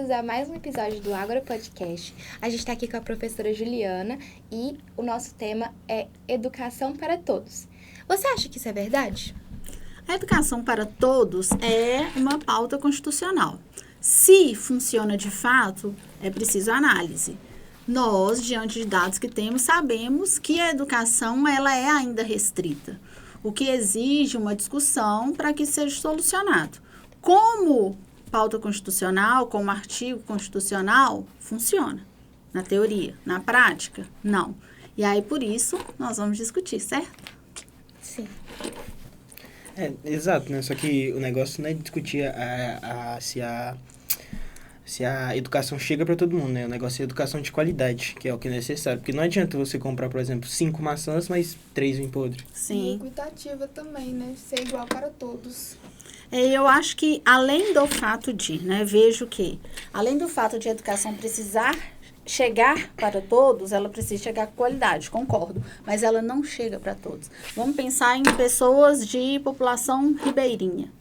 bem-vindos a mais um episódio do Agora Podcast. A gente está aqui com a professora Juliana e o nosso tema é Educação para Todos. Você acha que isso é verdade? A educação para todos é uma pauta constitucional. Se funciona de fato, é preciso análise. Nós, diante de dados que temos, sabemos que a educação ela é ainda restrita, o que exige uma discussão para que seja solucionado. Como pauta constitucional, como artigo constitucional, funciona. Na teoria. Na prática, não. E aí, por isso, nós vamos discutir, certo? Sim. Exato, né? Só que o negócio não é discutir se a educação chega para todo mundo, né? O negócio é educação de qualidade, que é o que é necessário. Porque não adianta você comprar, por exemplo, 5 maçãs, mas 3 vêm podres. Sim. E equitativa também, né? Ser igual para todos. Eu acho que, além do fato de, vejo que, além do fato de a educação precisar chegar para todos, ela precisa chegar com qualidade, concordo, mas ela não chega para todos. Vamos pensar em pessoas de população ribeirinha.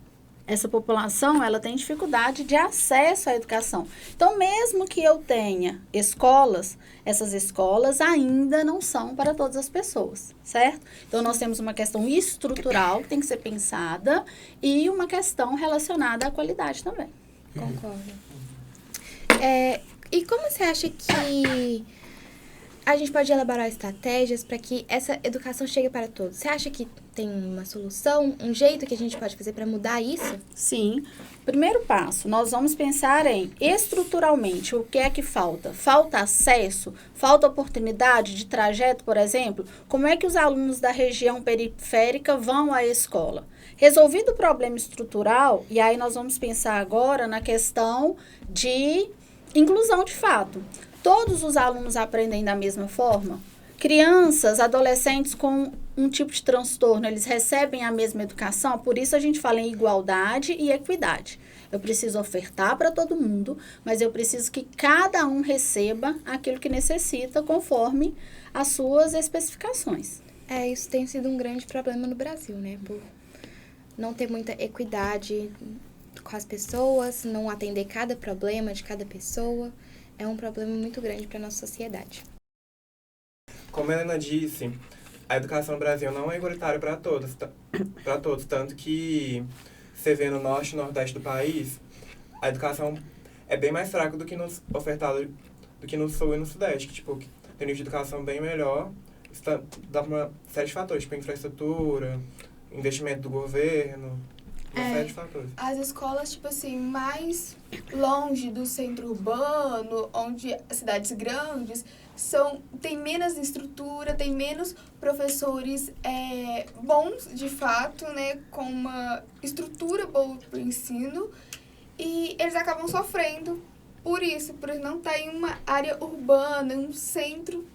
Essa população, ela tem dificuldade de acesso à educação. Então, mesmo que eu tenha escolas, essas escolas ainda não são para todas as pessoas, certo? Então, nós temos uma questão estrutural que tem que ser pensada e uma questão relacionada à qualidade também. Concordo. E como você acha que a gente pode elaborar estratégias para que essa educação chegue para todos? Você acha que tem uma solução, um jeito que a gente pode fazer para mudar isso? Sim. Primeiro passo, nós vamos pensar em estruturalmente o que é que falta. Falta acesso? Falta oportunidade de trajeto, por exemplo? Como é que os alunos da região periférica vão à escola? Resolvido o problema estrutural, e aí nós vamos pensar agora na questão de inclusão de fato. Todos os alunos aprendem da mesma forma? Crianças, adolescentes com um tipo de transtorno, eles recebem a mesma educação? Por isso a gente fala em igualdade e equidade. Eu preciso ofertar para todo mundo, mas eu preciso que cada um receba aquilo que necessita conforme as suas especificações. Isso tem sido um grande problema no Brasil, né? Por não ter muita equidade com as pessoas, não atender cada problema de cada pessoa. É um problema muito grande para a nossa sociedade. Como a Helena disse, a educação no Brasil não é igualitária para todos, tanto que você vê no norte e nordeste do país, a educação é bem mais fraca do que ofertada do que no sul e no sudeste, que tem nível de educação bem melhor, dá para uma série de fatores, tipo infraestrutura, investimento do governo, uma série de fatores. As escolas, mais longe do centro urbano, onde as cidades grandes tem menos estrutura, tem menos professores bons, de fato, né, com uma estrutura boa para o ensino, e eles acabam sofrendo por não estar em uma área urbana, um centro.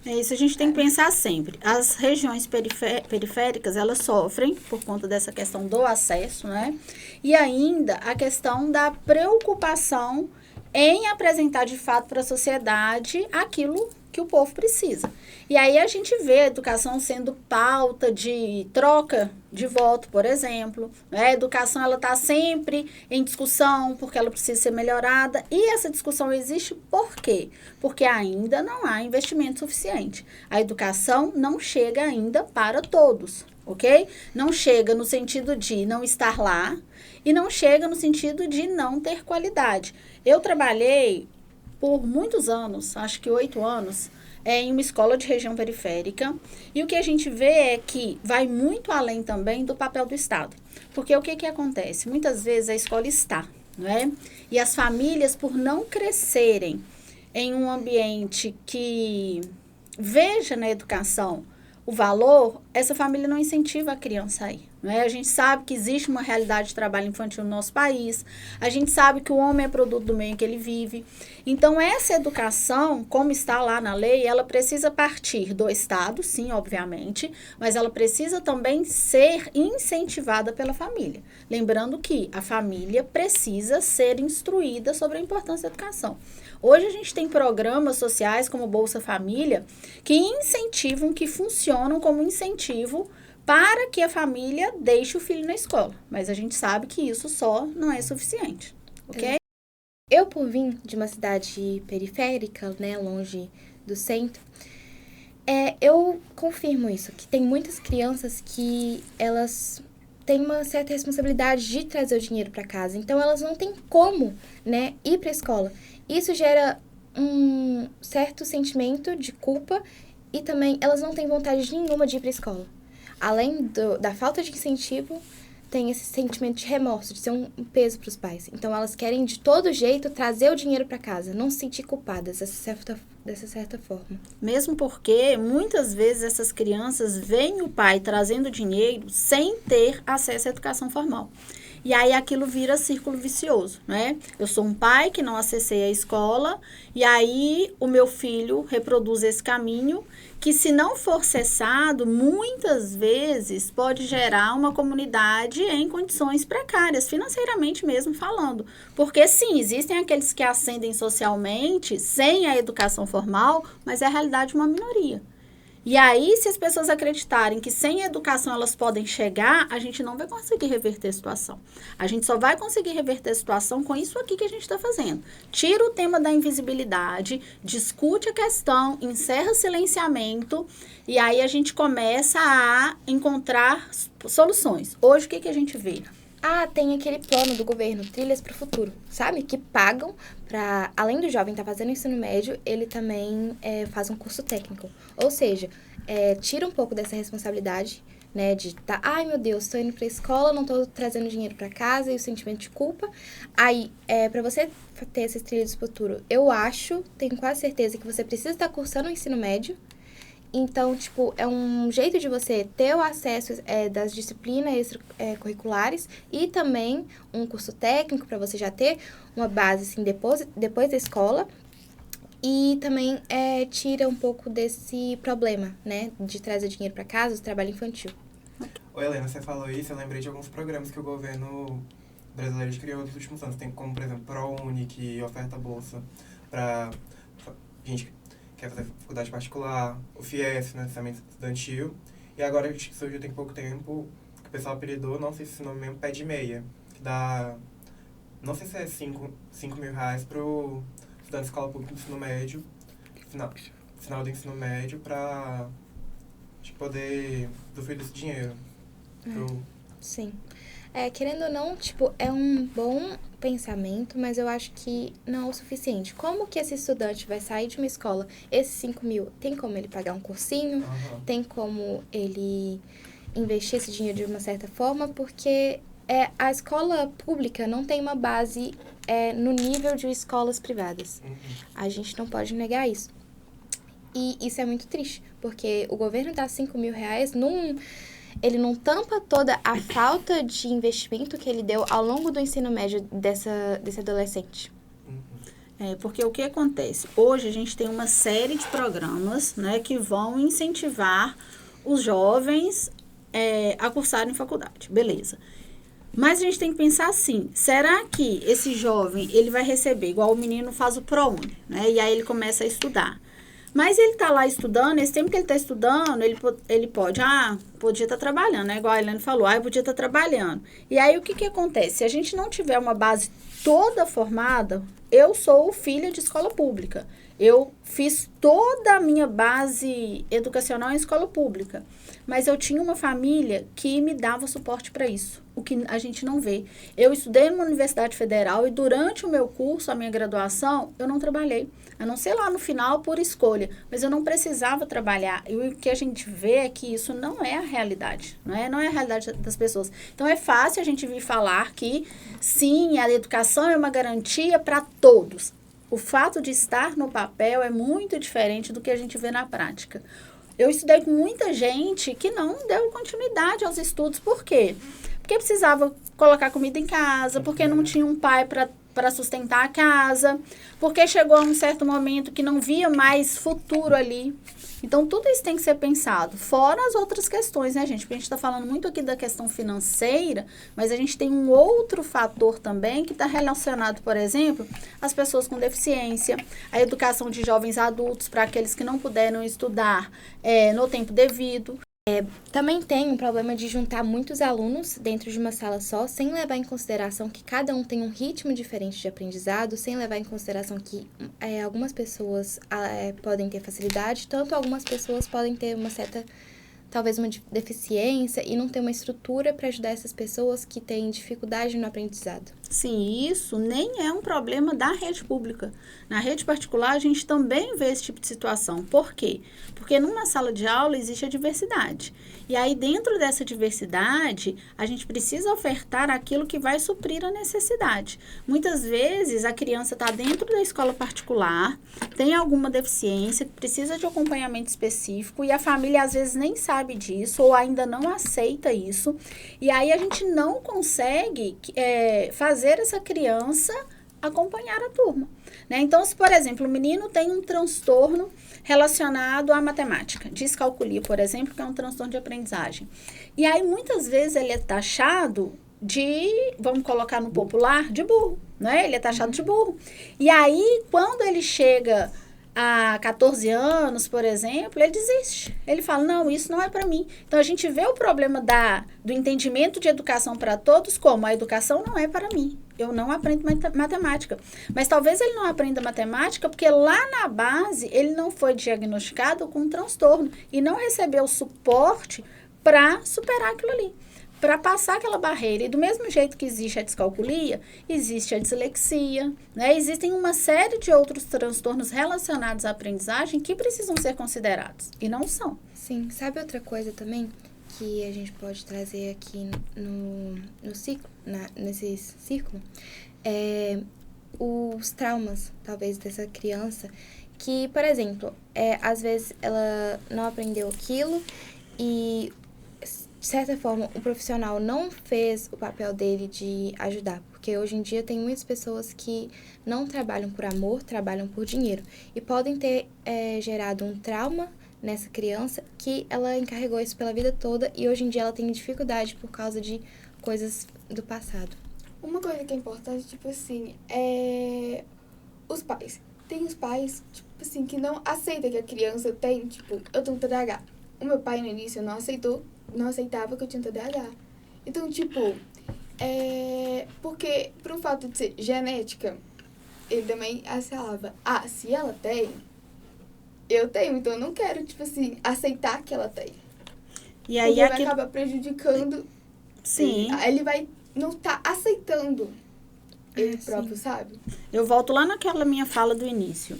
É isso, a gente tem que pensar sempre. As regiões periféricas, elas sofrem por conta dessa questão do acesso, né? E ainda a questão da preocupação em apresentar de fato para a sociedade aquilo que o povo precisa. E aí a gente vê a educação sendo pauta de troca de voto, por exemplo. A educação está sempre em discussão porque ela precisa ser melhorada. E essa discussão existe por quê? Porque ainda não há investimento suficiente. A educação não chega ainda para todos, ok? Não chega no sentido de não estar lá e não chega no sentido de não ter qualidade. Eu trabalhei por muitos anos, acho que 8 anos, em uma escola de região periférica. E o que a gente vê é que vai muito além também do papel do Estado. Porque o que acontece? Muitas vezes a escola está, não é? E as famílias, por não crescerem em um ambiente que veja na educação o valor, essa família não incentiva a criança a ir. Não é? A gente sabe que existe uma realidade de trabalho infantil no nosso país, a gente sabe que o homem é produto do meio em que ele vive. Então, essa educação, como está lá na lei, ela precisa partir do Estado, sim, obviamente, mas ela precisa também ser incentivada pela família. Lembrando que a família precisa ser instruída sobre a importância da educação. Hoje a gente tem programas sociais como Bolsa Família que incentivam, que funcionam como incentivo para que a família deixe o filho na escola. Mas a gente sabe que isso só não é suficiente, ok? eu por vir de uma cidade periférica, né, longe do centro, eu confirmo isso, que tem muitas crianças que elas têm uma certa responsabilidade de trazer o dinheiro para casa. Então, elas não têm como, né, ir para a escola. Isso gera um certo sentimento de culpa e também elas não têm vontade nenhuma de ir para a escola. Além da falta de incentivo, tem esse sentimento de remorso, de ser um peso para os pais. Então, elas querem, de todo jeito, trazer o dinheiro para casa, não se sentir culpadas dessa certa forma. Mesmo porque, muitas vezes, essas crianças veem o pai trazendo dinheiro sem ter acesso à educação formal. E aí, aquilo vira círculo vicioso, né? Eu sou um pai que não acessei a escola, e aí o meu filho reproduz esse caminho, que se não for cessado, muitas vezes pode gerar uma comunidade em condições precárias, financeiramente mesmo falando. Porque sim, existem aqueles que ascendem socialmente sem a educação formal, mas é a realidade de uma minoria. E aí, se as pessoas acreditarem que sem educação elas podem chegar, a gente não vai conseguir reverter a situação. A gente só vai conseguir reverter a situação com isso aqui que a gente está fazendo. Tira o tema da invisibilidade, discute a questão, encerra o silenciamento e aí a gente começa a encontrar soluções. Hoje, o que a gente vê? Tem aquele plano do governo, Trilhas para o Futuro, sabe? Que pagam para, além do jovem estar fazendo ensino médio, ele também faz um curso técnico. Ou seja, tira um pouco dessa responsabilidade, né? De ai meu Deus, estou indo para a escola, não estou trazendo dinheiro para casa e o sentimento de culpa. Aí, para você ter esses Trilhas do Futuro, tenho quase certeza que você precisa estar cursando o ensino médio. Então, é um jeito de você ter o acesso das disciplinas extracurriculares e também um curso técnico para você já ter uma base, assim, depois da escola. E também tira um pouco desse problema, né, de trazer dinheiro para casa, do trabalho infantil. Oi, Helena, você falou isso, eu lembrei de alguns programas que o governo brasileiro criou nos últimos anos. Tem como, por exemplo, ProUni, que oferta bolsa para gente quer fazer faculdade particular, o FIES, financiamento estudantil, e agora que surgiu tem pouco tempo, que o pessoal apelidou, não sei se esse nome mesmo, pé de meia, que dá, não sei se é 5 mil reais pro estudante de escola pública do ensino médio, final do ensino médio, pra poder usufruir desse dinheiro. Sim. Querendo ou não, é um bom pensamento, mas eu acho que não é o suficiente. Como que esse estudante vai sair de uma escola, esses 5 mil, tem como ele pagar um cursinho? Uhum. Tem como ele investir esse dinheiro de uma certa forma? Porque a escola pública não tem uma base no nível de escolas privadas. Uhum. A gente não pode negar isso. E isso é muito triste, porque o governo dá 5 mil reais ele não tampa toda a falta de investimento que ele deu ao longo do ensino médio desse adolescente. Porque o que acontece? Hoje a gente tem uma série de programas, né, que vão incentivar os jovens a cursarem faculdade. Beleza. Mas a gente tem que pensar assim, será que esse jovem ele vai receber, igual o menino faz o ProUni, né, e aí ele começa a estudar. Mas ele está lá estudando, esse tempo que ele está estudando, ele podia estar trabalhando, né? Igual a Helena falou, podia estar trabalhando. E aí, o que acontece? Se a gente não tiver uma base toda formada, eu sou filha de escola pública. Eu fiz toda a minha base educacional em escola pública. Mas eu tinha uma família que me dava suporte para isso, o que a gente não vê. Eu estudei numa universidade federal e durante o meu curso, a minha graduação, eu não trabalhei. A não ser lá no final por escolha, mas eu não precisava trabalhar. E o que a gente vê é que isso não é a realidade, não é a realidade das pessoas. Então é fácil a gente vir falar que sim, a educação é uma garantia para todos. O fato de estar no papel é muito diferente do que a gente vê na prática. Eu estudei com muita gente que não deu continuidade aos estudos. Por quê? Porque precisava colocar comida em casa, porque não tinha um pai para sustentar a casa, porque chegou a um certo momento que não via mais futuro ali. Então, tudo isso tem que ser pensado, fora as outras questões, né, gente? Porque a gente está falando muito aqui da questão financeira, mas a gente tem um outro fator também que está relacionado, por exemplo, às pessoas com deficiência, a educação de jovens adultos para aqueles que não puderam estudar no tempo devido. Também tem um problema de juntar muitos alunos dentro de uma sala só, sem levar em consideração que cada um tem um ritmo diferente de aprendizado, sem levar em consideração que algumas pessoas podem ter facilidade, tanto algumas pessoas podem ter uma certa, talvez uma deficiência e não ter uma estrutura para ajudar essas pessoas que têm dificuldade no aprendizado. Sim, isso nem é um problema da rede pública. Na rede particular, a gente também vê esse tipo de situação. Por quê? Porque numa sala de aula existe a diversidade. E aí, dentro dessa diversidade, a gente precisa ofertar aquilo que vai suprir a necessidade. Muitas vezes, a criança está dentro da escola particular, tem alguma deficiência, precisa de acompanhamento específico, e a família, às vezes, nem sabe disso, ou ainda não aceita isso. E aí, a gente não consegue fazer essa criança acompanhar a turma, né? Então, se, por exemplo, o menino tem um transtorno relacionado à matemática, descalculia, por exemplo, que é um transtorno de aprendizagem. E aí, muitas vezes, ele é taxado de, vamos colocar no popular, de burro, né? Ele é taxado de burro. E aí, quando ele chega a 14 anos, por exemplo, ele desiste. Ele fala, não, isso não é para mim. Então, a gente vê o problema do entendimento de educação para todos como a educação não é para mim. Eu não aprendo matemática. Mas talvez ele não aprenda matemática porque lá na base ele não foi diagnosticado com um transtorno e não recebeu suporte para superar aquilo ali, para passar aquela barreira. E do mesmo jeito que existe a descalculia, existe a dislexia, né? Existem uma série de outros transtornos relacionados à aprendizagem que precisam ser considerados, e não são. Sim, sabe outra coisa também que a gente pode trazer aqui no ciclo, nesse círculo? Os traumas, talvez, dessa criança, que, por exemplo, às vezes ela não aprendeu aquilo e, de certa forma, o profissional não fez o papel dele de ajudar. Porque hoje em dia tem muitas pessoas que não trabalham por amor, trabalham por dinheiro. E podem ter gerado um trauma nessa criança que ela encarregou isso pela vida toda e hoje em dia ela tem dificuldade por causa de coisas do passado. Uma coisa que é importante, tipo assim, os pais. Tem os pais, tipo assim, que não aceitam que a criança tem, tipo, eu tenho TDAH. O meu pai no início não aceitava que eu tinha TDAH. Então, tipo, porque por um fato de ser genética, ele também falava, se ela tem, eu tenho, então eu não quero, tipo assim, aceitar que ela tem. E aí porque vai acabar prejudicando. Sim. Ele vai não tá aceitando ele próprio, sim. sabe? Eu volto lá naquela minha fala do início.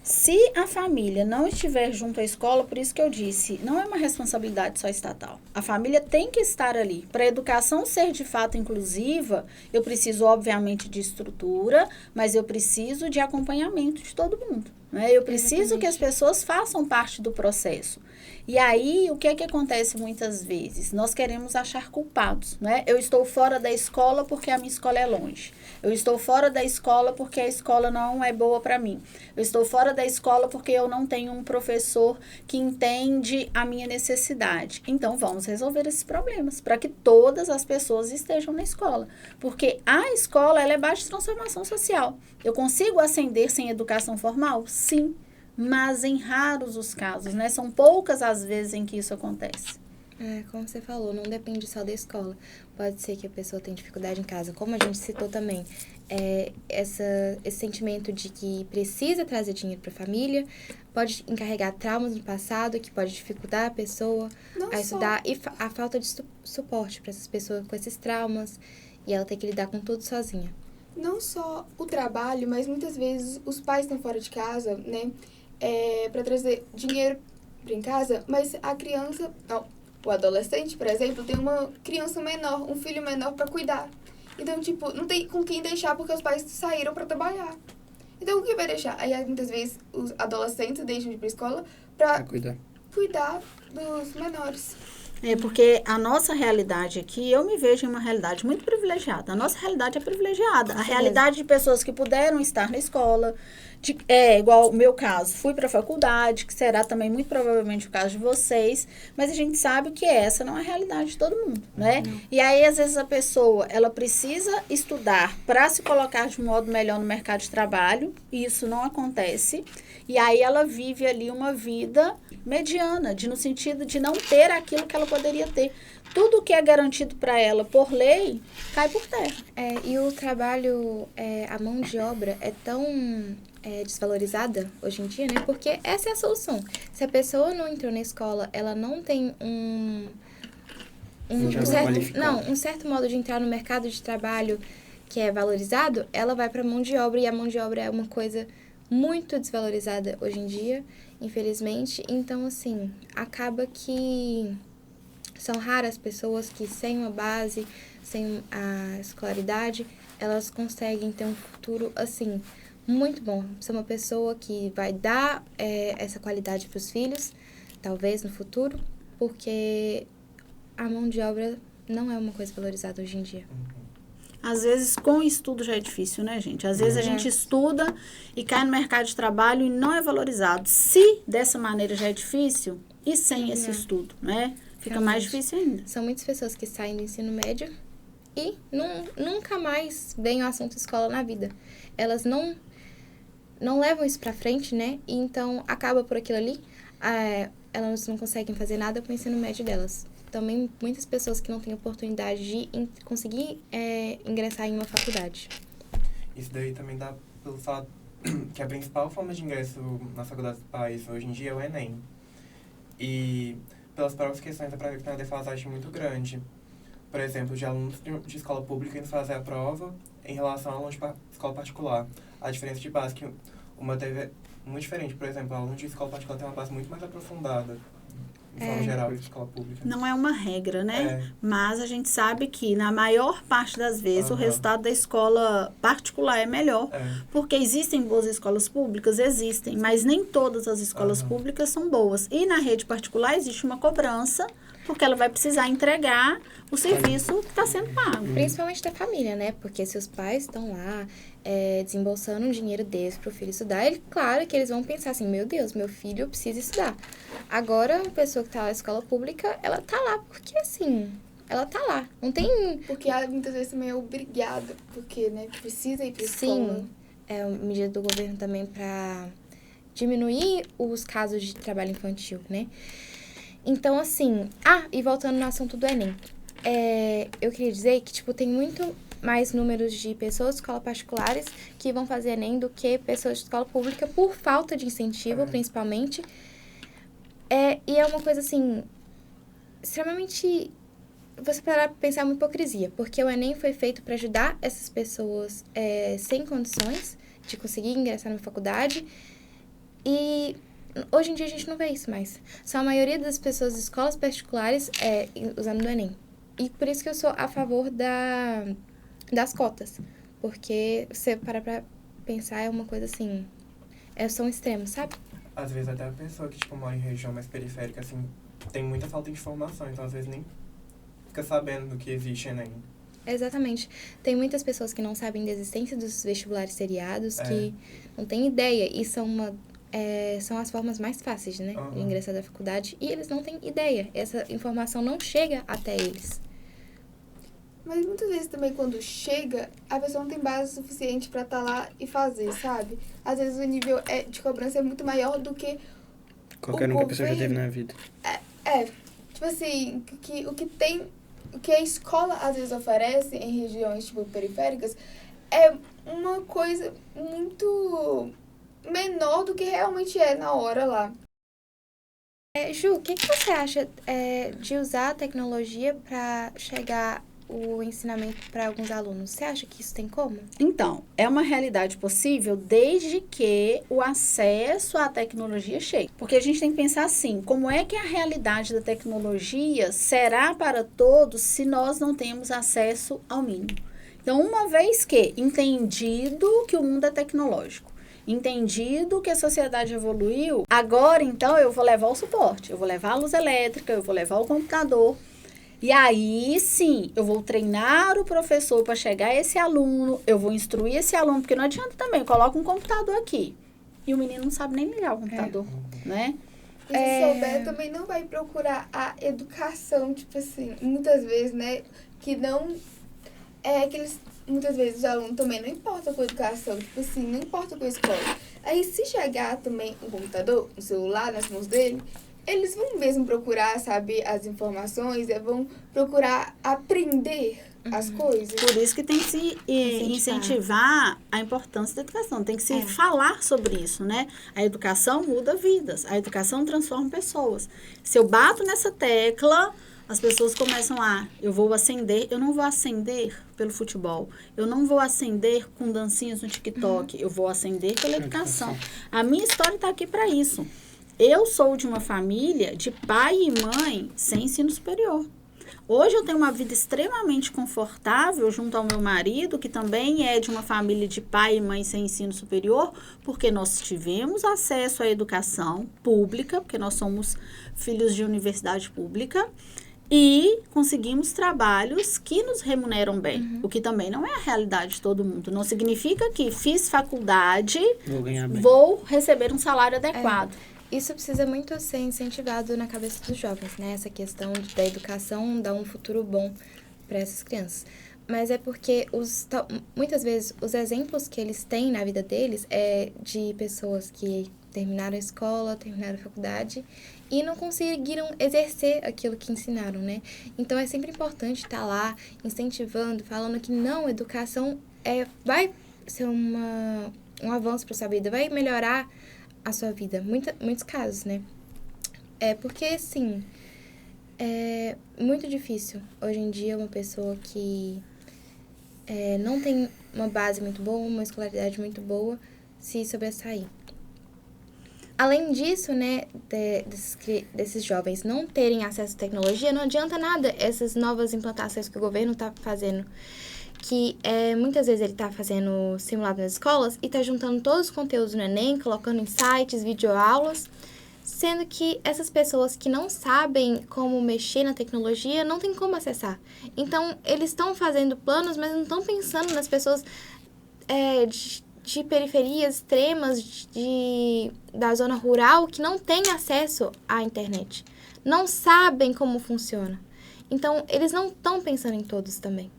Se a família não estiver junto à escola, por isso que eu disse, não é uma responsabilidade só estatal. A família tem que estar ali. Para a educação ser de fato inclusiva, eu preciso, obviamente, de estrutura, mas eu preciso de acompanhamento de todo mundo, né? Eu preciso que as pessoas façam parte do processo. E aí, o que é que acontece muitas vezes? Nós queremos achar culpados, né? Eu estou fora da escola porque a minha escola é longe. Eu estou fora da escola porque a escola não é boa para mim. Eu estou fora da escola porque eu não tenho um professor que entende a minha necessidade. Então, vamos resolver esses problemas para que todas as pessoas estejam na escola. Porque a escola, ela é base de transformação social. Eu consigo ascender sem educação formal? Sim. Mas em raros os casos, né? São poucas as vezes em que isso acontece. Como você falou, não depende só da escola. Pode ser que a pessoa tenha dificuldade em casa. Como a gente citou também, esse sentimento de que precisa trazer dinheiro para a família, pode encarregar traumas do passado, que pode dificultar a pessoa a estudar. E a falta de suporte para essas pessoas com esses traumas. E ela tem que lidar com tudo sozinha. Não só o trabalho, mas muitas vezes os pais estão fora de casa, né? Para trazer dinheiro para casa, mas a criança, o adolescente, por exemplo, tem uma criança menor, um filho menor para cuidar. Então, tipo, não tem com quem deixar porque os pais saíram para trabalhar. Então, quem vai deixar? Aí, muitas vezes, os adolescentes deixam de ir para a escola para cuidar dos menores. Porque a nossa realidade aqui, eu me vejo em uma realidade muito privilegiada. A nossa realidade é privilegiada. A realidade de pessoas que puderam estar na escola, Igual o meu caso, fui para a faculdade, que será também muito provavelmente o caso de vocês, mas a gente sabe que essa não é a realidade de todo mundo, né? E aí, às vezes, a pessoa, ela precisa estudar para se colocar de um modo melhor no mercado de trabalho, e isso não acontece, e aí ela vive ali uma vida mediana, no sentido de não ter aquilo que ela poderia ter. Tudo que é garantido para ela por lei, cai por terra. E o trabalho, a mão de obra é tão desvalorizada hoje em dia, né? Porque essa é a solução. Se a pessoa não entrou na escola, ela não tem um certo modo de entrar no mercado de trabalho que é valorizado, ela vai para a mão de obra, e a mão de obra é uma coisa muito desvalorizada hoje em dia, infelizmente. Então, assim, acaba que são raras pessoas que, sem uma base, sem a escolaridade, elas conseguem ter um futuro, assim, muito bom. Ser uma pessoa que vai dar essa qualidade para os filhos, talvez no futuro, porque a mão de obra não é uma coisa valorizada hoje em dia. Às vezes, com estudo já é difícil, né, gente? Às vezes a gente estuda e cai no mercado de trabalho e não é valorizado. Se dessa maneira já é difícil, e sem esse estudo, né? Fica mais difícil ainda. São muitas pessoas que saem do ensino médio e nunca mais veem o assunto escola na vida. Elas não levam isso pra frente, né? E então, acaba por aquilo ali. Elas não conseguem fazer nada com o ensino médio delas. Também muitas pessoas que não têm oportunidade de conseguir ingressar em uma faculdade. Isso daí também dá pelo fato que a principal forma de ingresso na faculdade do país hoje em dia é o Enem. E pelas próprias questões da tem uma defasagem muito grande. Por exemplo, de alunos de escola pública indo fazer a prova em relação a alunos de escola particular. A diferença de base que uma teve muito diferente. Por exemplo, alunos de escola particular tem uma base muito mais aprofundada, de forma geral, de escola pública. Não é uma regra, né? Mas a gente sabe que, na maior parte das vezes, o resultado da escola particular é melhor. Porque existem boas escolas públicas? Existem. Mas nem todas as escolas públicas são boas. E na rede particular existe uma cobrança, porque ela vai precisar entregar o serviço que está sendo pago. Principalmente da família, né? Porque se os pais estão lá desembolsando um dinheiro desse para o filho estudar, claro que eles vão pensar assim, meu Deus, meu filho precisa estudar. Agora, a pessoa que está na escola pública, ela tá lá porque, assim, ela tá lá. Não tem... Porque ela muitas vezes também é obrigada, porque, né, precisa ir para escola. Sim, é uma medida do governo também para diminuir os casos de trabalho infantil, né? Então, assim... e voltando no assunto do Enem. Eu queria dizer que, tipo, tem muito mais números de pessoas de escola particulares que vão fazer Enem do que pessoas de escola pública por falta de incentivo, principalmente. E é uma coisa, assim, extremamente... Você parar pra pensar, é uma hipocrisia. Porque o Enem foi feito para ajudar essas pessoas sem condições de conseguir ingressar na faculdade. E hoje em dia a gente não vê isso mais. Só a maioria das pessoas de escolas particulares usando o Enem. E por isso que eu sou a favor das cotas. Porque você parar pra pensar, é uma coisa assim... são extremos, sabe? Às vezes até a pessoa que, tipo, mora em região mais periférica, assim, tem muita falta de informação, então às vezes nem fica sabendo do que existe Enem. Exatamente. Tem muitas pessoas que não sabem da existência dos vestibulares seriados, que não têm ideia, e são as formas mais fáceis, né, de ingressar da faculdade, e eles não têm ideia. Essa informação não chega até eles. Mas muitas vezes também quando chega, a pessoa não tem base suficiente para estar lá e fazer, sabe? Às vezes o nível de cobrança é muito maior do que qualquer um que a pessoa já teve na vida. Tipo assim, o que a escola às vezes oferece em regiões, tipo, periféricas, é uma coisa muito menor do que realmente é na hora lá. Ju, o que você acha de usar a tecnologia para chegar o ensinamento para alguns alunos? Você acha que isso tem como? Então, é uma realidade possível desde que o acesso à tecnologia chegue. Porque a gente tem que pensar assim, como é que a realidade da tecnologia será para todos se nós não temos acesso ao mínimo? Então, uma vez que entendido que o mundo é tecnológico, entendido que a sociedade evoluiu, agora, então, eu vou levar o suporte, eu vou levar a luz elétrica, eu vou levar o computador. E aí, sim, eu vou treinar o professor para chegar a esse aluno, eu vou instruir esse aluno, porque não adianta também, coloca um computador aqui. e o menino não sabe nem ligar o computador, né? E se souber, também não vai procurar a educação, tipo assim, muitas vezes, né, que não... muitas vezes os alunos também não importam com a educação, tipo assim, não importa com a escola. Aí se chegar também um computador, um celular nas mãos dele, eles vão mesmo procurar, sabe, as informações, vão procurar aprender as coisas. Por isso que tem que se incentivar a importância da educação, tem que se falar sobre isso, né? A educação muda vidas, a educação transforma pessoas. Se eu bato nessa tecla, as pessoas começam eu não vou acender pelo futebol, eu não vou acender com dancinhas no TikTok, eu vou acender pela educação. A minha história está aqui para isso. Eu sou de uma família de pai e mãe sem ensino superior. Hoje eu tenho uma vida extremamente confortável junto ao meu marido, que também é de uma família de pai e mãe sem ensino superior, porque nós tivemos acesso à educação pública, porque nós somos filhos de universidade pública, e conseguimos trabalhos que nos remuneram bem, o que também não é a realidade de todo mundo. Não significa que fiz faculdade, vou receber um salário adequado. Isso precisa muito ser incentivado na cabeça dos jovens, né? Essa questão da educação dar um futuro bom para essas crianças. Mas é porque muitas vezes os exemplos que eles têm na vida deles é de pessoas que terminaram a escola, terminaram a faculdade e não conseguiram exercer aquilo que ensinaram, né? Então é sempre importante estar lá incentivando, falando que não, educação vai ser um avanço para sua vida, vai melhorar a sua vida, muitos casos, né? Porque, assim, é muito difícil, hoje em dia, uma pessoa que não tem uma base muito boa, uma escolaridade muito boa, se sobressair. Além disso, né, desses jovens não terem acesso à tecnologia, não adianta nada essas novas implantações que o governo está fazendo, que muitas vezes ele está fazendo simulado nas escolas e está juntando todos os conteúdos no Enem, colocando em sites, videoaulas, sendo que essas pessoas que não sabem como mexer na tecnologia não tem como acessar. Então, eles estão fazendo planos, mas não estão pensando nas pessoas de periferias extremas, da zona rural, que não têm acesso à internet, não sabem como funciona. Então, eles não estão pensando em todos também.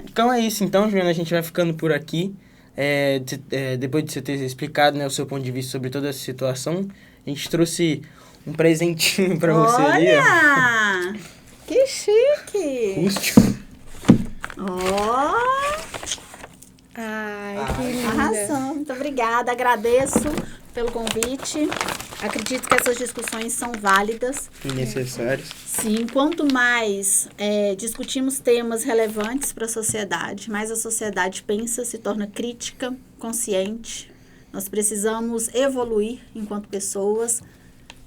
Então é isso, então, Juliana, a gente vai ficando por aqui. Depois de você ter explicado, né, o seu ponto de vista sobre toda essa situação, a gente trouxe um presentinho pra você ali. Olha! Que chique! Rústico. Ai, que linda. Arrasou. Muito obrigada, agradeço pelo convite. Acredito que essas discussões são válidas. E necessárias. Sim, quanto mais discutimos temas relevantes para a sociedade, mais a sociedade pensa, se torna crítica, consciente. Nós precisamos evoluir enquanto pessoas.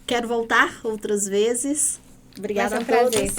Quero voltar outras vezes. Obrigada a todos. Prazer.